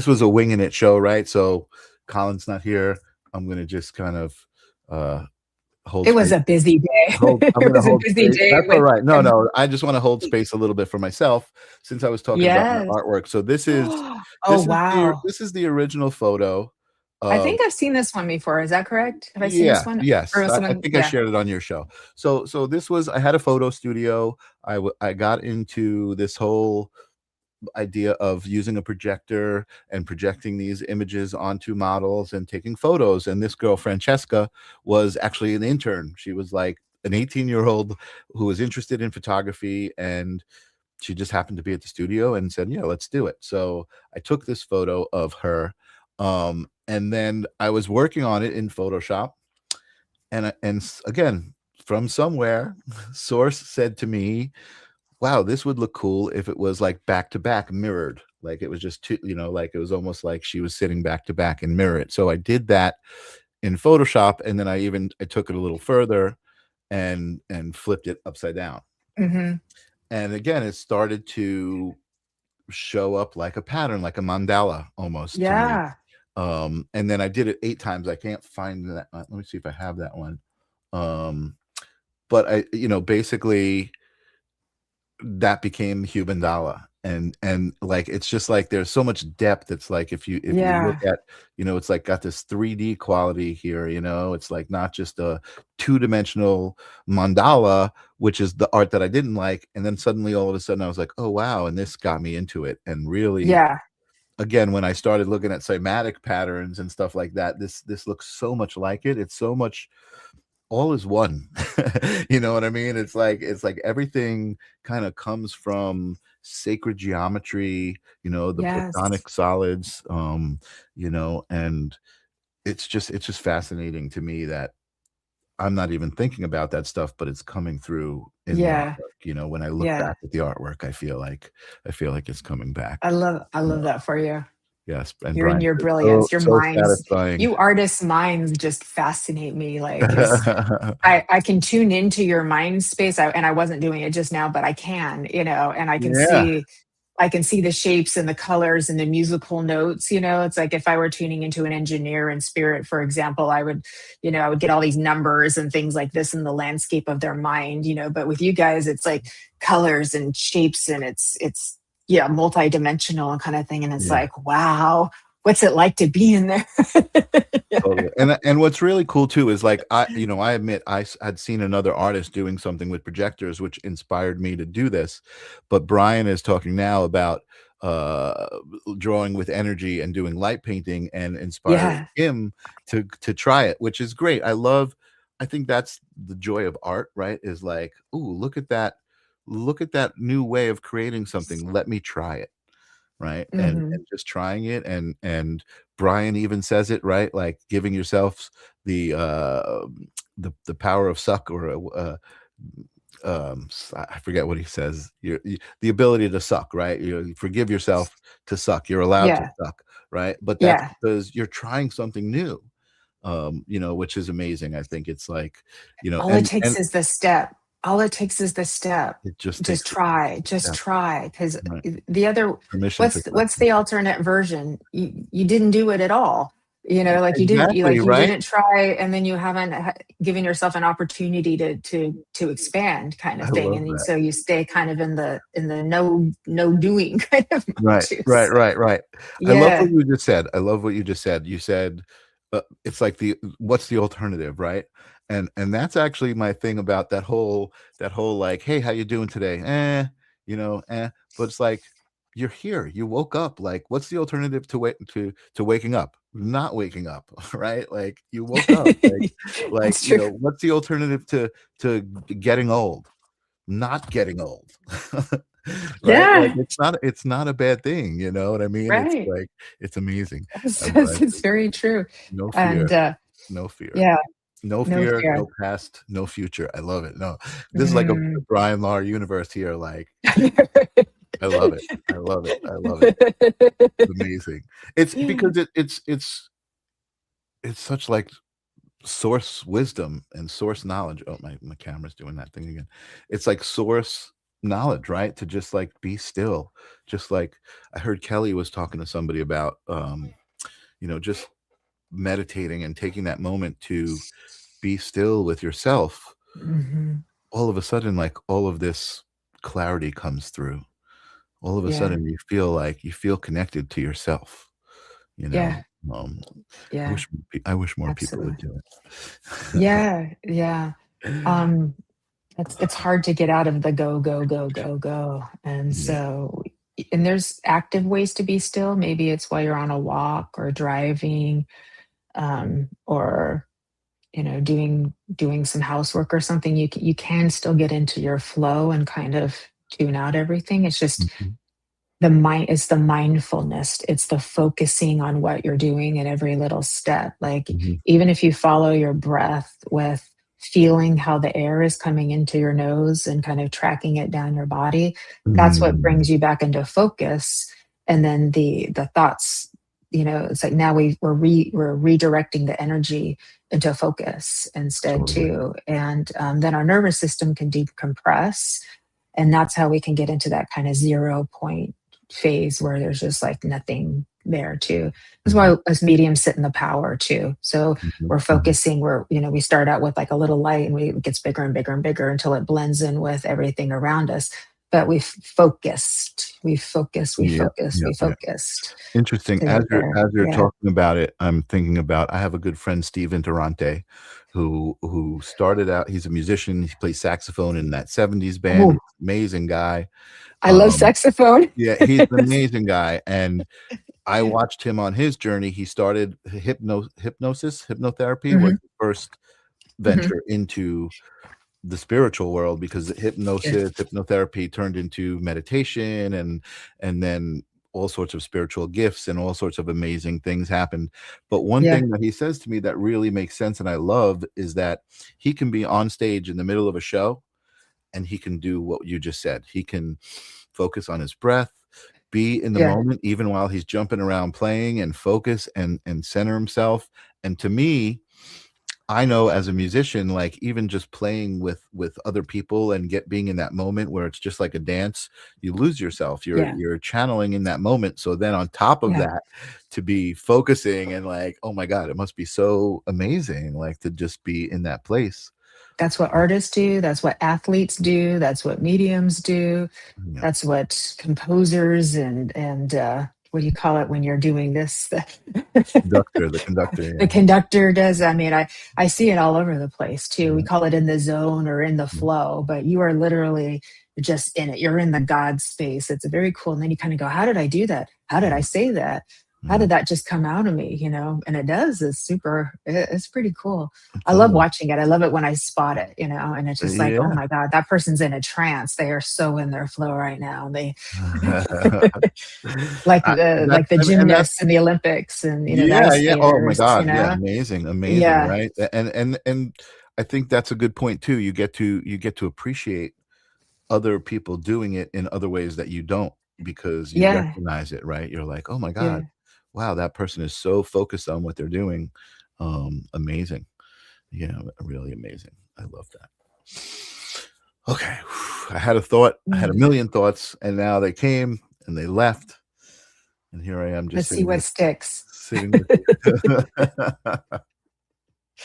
was a winging it show, right? So Colin's not here. I'm going to just kind of hold It was a busy day. It was a busy day. That's all right. No, I just want to hold space a little bit for myself, since I was talking about my artwork. So this is this is the original photo. I think I've seen this one before. Is that correct? Have I seen this one? Yes. I think I shared it on your show. So this was, I had a photo studio. I got into this whole idea of using a projector and projecting these images onto models and taking photos. And this girl, Francesca, was actually an intern. She was like an 18-year-old who was interested in photography, and she just happened to be at the studio and said, yeah, let's do it. So I took this photo of her. And then I was working on it in Photoshop, and again, from somewhere, Source said to me, wow, this would look cool if it was like back to back mirrored. Like it was just two, like it was almost like she was sitting back to back and mirror it. So I did that in Photoshop, and then I took it a little further and flipped it upside down. And again, it started to show up like a pattern, like a mandala almost. To me. And then I did it 8 times. I can't find that. Let me see if I have that one. But I, basically that became Hubandala. And like, it's just like, there's so much depth. It's like, if you look at, it's like got this 3D quality here, it's like not just a 2-dimensional mandala, which is the art that I didn't like. And then suddenly all of a sudden I was like, oh, wow. And this got me into it. And really, again, when I started looking at cymatic patterns and stuff like that, this looks so much like it. It's so much, all is one. You know what I mean? It's like everything kind of comes from sacred geometry, the platonic solids, and it's just fascinating to me that I'm not even thinking about that stuff, but it's coming through in the Yeah. artwork. You know, when I look Yeah. back at the artwork, I feel like it's coming back. I love You know, that for you. yes, and You're in Brian, your it's brilliance, your so minds, satisfying. you artists' minds just fascinate me. Like, it's I can tune into your mind space. And I wasn't doing it just now, but I can, and Yeah, I can see the shapes and the colors and the musical notes. It's like if I were tuning into an engineer in spirit, for example, I would get all these numbers and things like this in the landscape of their mind, but with you guys, it's like colors and shapes, and it's yeah, multidimensional kind of thing. And it's yeah. like, wow, what's it like to be in there? Totally. And what's really cool too is like I admit had seen another artist doing something with projectors, which inspired me to do this. But Brian is talking now about uh drawing with energy and doing light painting, and inspiring Yeah. him to try it, which is great. I think that's the joy of art, right? Is like, ooh, look at that new way of creating something. Let me try it. Right. Hmm. And just trying it, and Brian even says it, right, like giving yourself the the power of suck, or I forget what he says, the ability to suck, right? You forgive yourself to suck, you're allowed to Yeah. suck, right? But that's Yeah. because you're trying something new, which is amazing. I think it's like, All it takes is the step. All it takes is the step. it just Just takes try. a Just step, try. Because right? the other, Permission to suck. what's the alternate version? You didn't do it at all. Like Exactly, you right. didn't try, and then you haven't given yourself an opportunity to expand, kind I of thing. love And that. so you stay kind of in the no doing kind of mode Right, too. right, So right, right. I love what yeah, you just said. I love what you just said. You said, it's like what's the alternative, right? And that's actually my thing about that whole like, hey, how you doing today? But it's like, you're here. You woke up. Like, what's the alternative to waking up? Not waking up, right? Like, you woke up. Like, that's true. what's the alternative to getting old? Not getting old. Right? Like, Yeah, it's not a bad thing, you know what I mean? It's right. like, it's amazing. I'm glad It's very true. no fear, And no fear. yeah, No no fear, fear. no past, no future. I love it. No, this is like a Mm. Brian Lahr universe here, like, I love it. I love it. I love it. It's amazing. It's because it's such like source wisdom and source knowledge. Oh, my camera's doing that thing again. It's like source knowledge, right? To just like be still. Just like I heard Kelly was talking to somebody about just meditating and taking that moment to be still with yourself. Mhm. All of a sudden, like, all of this clarity comes through. All of a Yeah, sudden you feel connected to yourself, you know. yeah, Um, yeah, I wish more people would absolutely. do it. Yeah, yeah. Um, it's hard to get out of the go, go, go, go, go. And Yeah. so, and there's active ways to be still. Maybe it's while you're on a walk or driving, or doing some housework or something. You can still get into your flow and kind of tune out everything. It's just Mhm, the mind, it's the mindfulness, it's the focusing on what you're doing in every little step. Like, mhm, even if you follow your breath with feeling how the air is coming into your nose and kind of tracking it down your body, that's what mm, brings you back into focus. And then the thoughts, it's like now we're redirecting the energy into focus instead totally. too. And then our nervous system can decompress, and that's how we can get into that kind of 0 point phase where there's just like nothing there too. That's Mhm, why us mediums sit in the power too. So mhm, we're mhm. focusing, we start out with like a little light, and it gets bigger and bigger and bigger until it blends in with everything around us. But we Yep, focused, we yep, yep. focused Interesting. to get there. As you're Yeah. talking about it, I'm thinking about, I have a good friend, Steve Interante, who started out, he's a musician, he plays saxophone in that 70s band. He's Oh, an amazing guy. I love Um, saxophone. yeah, he's an amazing guy, and I watched him on his journey. He started hypnotherapy was Hmm. the first Hmm. venture into the spiritual world, because the Yeah. hypnotherapy turned into meditation, and then all sorts of spiritual gifts and all sorts of amazing things happened. But one Yeah. thing that he says to me that really makes sense and I love is that he can be on stage in the middle of a show and he can do what you just said. He can focus on his breath, be in the Yeah. moment, even while he's jumping around playing, and focus and center himself. And to me, I know as a musician, like even just playing with other people and being in that moment where it's just like a dance, you lose yourself. Yeah. You're channeling in that moment. So then on top of Yeah. that, to be focusing and like, oh my God, it must be so amazing, like to just be in that place. That's what artists do. That's what athletes do. That's what mediums do. Yeah. That's what composers and what do you call it when you're doing this? The conductor. The Yeah. conductor does. I mean, I see it all over the place too. We call it in the zone or in the flow, but you are literally just in it. You're in the God space. It's very cool. And then you kind of go, how did I do that? How did I say that? How did that just come out of me? You know, and it does. It's pretty cool. I love watching it. I love it when I spot it, you know, and it's just like, oh my God, that person's in a trance. They are so in their flow right now. They like the gymnasts in the Olympics and the ice skaters, oh my God, you know? yeah, amazing, Yeah. right? And I think that's a good point too. You get to appreciate other people doing it in other ways that you don't, because you recognize it, right? You're like, oh my God, wow, that person is so focused on what they're doing. Amazing. Yeah, really amazing. I love that. Okay. I had a thought. I had a million thoughts, and now they came and they left. And here I am just Let's see what sticks. sitting with you.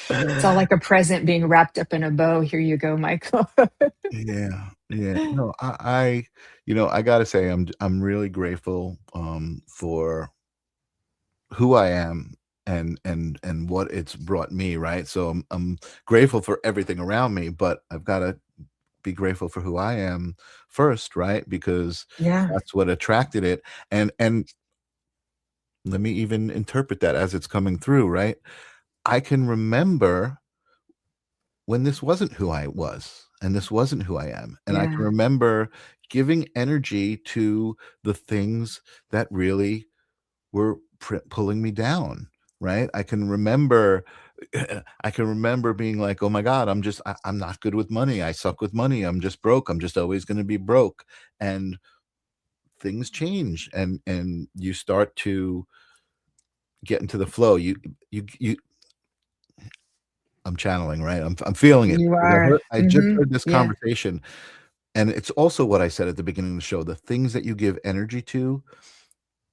It's all like a present being wrapped up in a bow. Here you go, Michael. Yeah. No, I gotta say, I'm really grateful for who I am and what it's brought me, right? So I'm grateful for everything around me, but I've got to be grateful for who I am first, right? Because that's what attracted it. And let me even interpret that as it's coming through, right? I can remember when this wasn't who I was and this wasn't who I am. And I can remember giving energy to the things that really were pulling me down, right? I can remember being like, oh my God, I'm not good with money. I suck with money. I'm just broke. I'm just always going to be broke. And things change and you start to get into the flow. I'm channeling, right? I'm feeling it. You are. I just heard this conversation, and it's also what I said at the beginning of the show. The things that you give energy to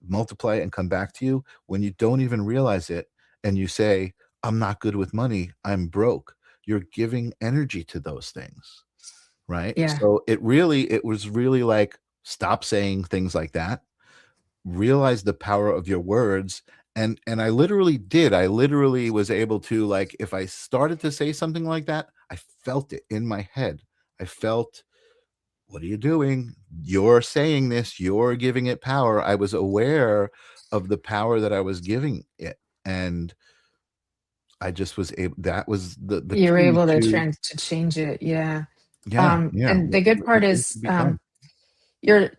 multiply and come back to you when you don't even realize it. And you say, I'm not good with money, I'm broke. You're giving energy to those things, right? Yeah. So it was really like, stop saying things like that. Realize the power of your words. And I literally did. I literally was able to, like, if I started to say something like that, I felt it in my head. I felt, what are you doing? You're saying this, you're giving it power. I was aware of the power that I was giving it. And I just was able, that was the You were key able to to, change it. Yeah. yeah. And the good part What needs is to be done.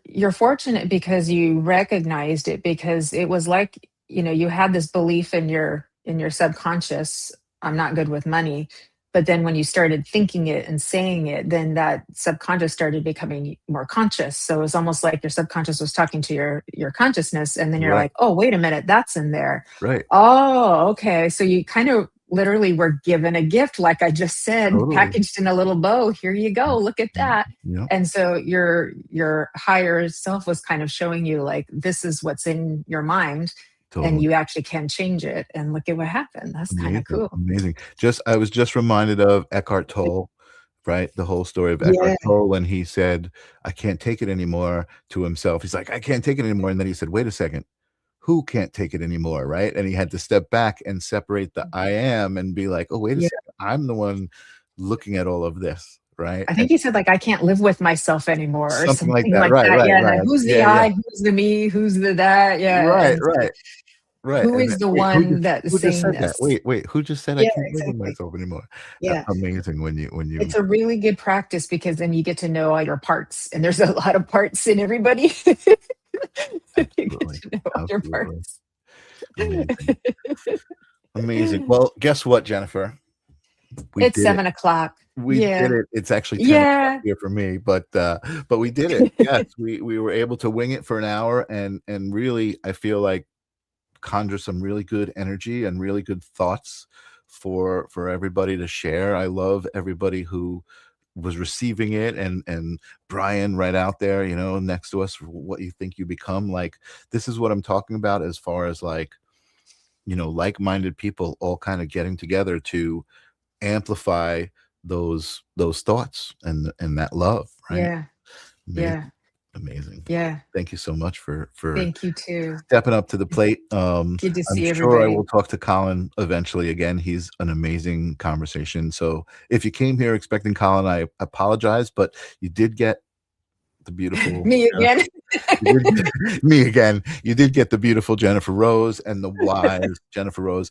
you're fortunate because you recognized it, because it was like, you had this belief in your subconscious, I'm not good with money. But then when you started thinking it and saying it, then that subconscious started becoming more conscious. So it was almost like your subconscious was talking to your consciousness, and then you're Right. like, oh, wait a minute, that's in there. Right. Oh, okay. So you kind of literally were given a gift, like I just said, Totally. packaged in a little bow. Here you go. Look at that. Yeah. And so your higher self was kind of showing you, like, this is what's in your mind. Totally. And you actually can change it. And look at what happened. That's kind of cool. Amazing. I was just reminded of Eckhart Tolle, right? The whole story of Eckhart Tolle when he said, I can't take it anymore, to himself. He's like, I can't take it anymore. And then he said, wait a second, who can't take it anymore, right? And he had to step back and separate the I am and be like, oh, wait a second, I'm the one looking at all of this, right? I think he said, like, I can't live with myself anymore, or something like that. Right. Who's the I? Who's the me? Who's the that? Yeah. Right. Who is the one that is saying said this? That? Wait, who just said I can't live with myself anymore? Yeah. That's amazing when you It's a really good practice, because then you get to know all your parts, and there's a lot of parts in everybody. You get Absolutely. to know all your Absolutely. parts. Amazing. Amazing. Well, guess what, Jennifer? We It's did it. 7 o'clock. We did Yeah. it. It's actually 10 o'clock Yeah. here for me, but we did it. Yes, we were able to wing it for an hour, and really, I feel like conjure some really good energy and really good thoughts for everybody to share. I love everybody who was receiving it, and Brian right out there, you know, next to us, what you think you become. Like, this is what I'm talking about as far as, like, you know, like-minded people all kind of getting together to amplify those thoughts and that love, right? Yeah. Amazing. Yeah. Amazing. Yeah. Thank you so much for Thank you too. stepping up to the plate. Good to I'm see sure I everybody. will talk to Colin eventually again. He's an amazing conversation. So if you came here expecting Colin, I apologize, but you did get the beautiful Me again. me again. You did get the beautiful Jennifer Rose and the wise Jennifer Rose.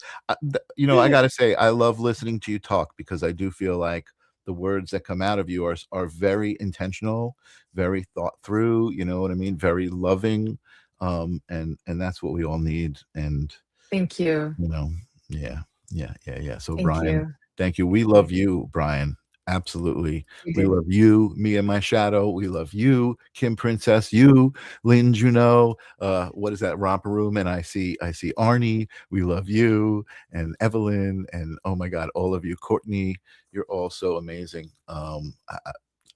You know, I got to say, I love listening to you talk, because I do feel like the words that come out of you are very intentional, very thought through. You know what I mean? Very loving, and that's what we all need. And Thank you. you know, yeah. So Thank Brian, you. thank you. We love you, Brian. Absolutely. You We did. love you, me and my shadow. We love you, Kim Princess, you, Lynn Juno. What is that, Romper Room? And I see Arnie. We love you, and Evelyn, and oh my God, all of you. Courtney, you're all so amazing.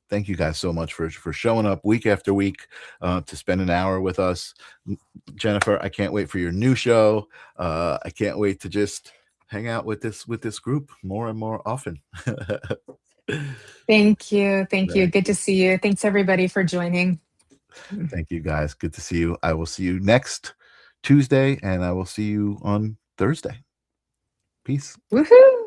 Thank you guys so much for showing up week after week to spend an hour with us. Jennifer, I can't wait for your new show. I can't wait to just hang out with this group more and more often. Thank you. Thank you. Right. Good to see you. Thanks everybody for joining. Thank you guys. Good to see you. I will see you next Tuesday, and I will see you on Thursday. Peace. Woohoo!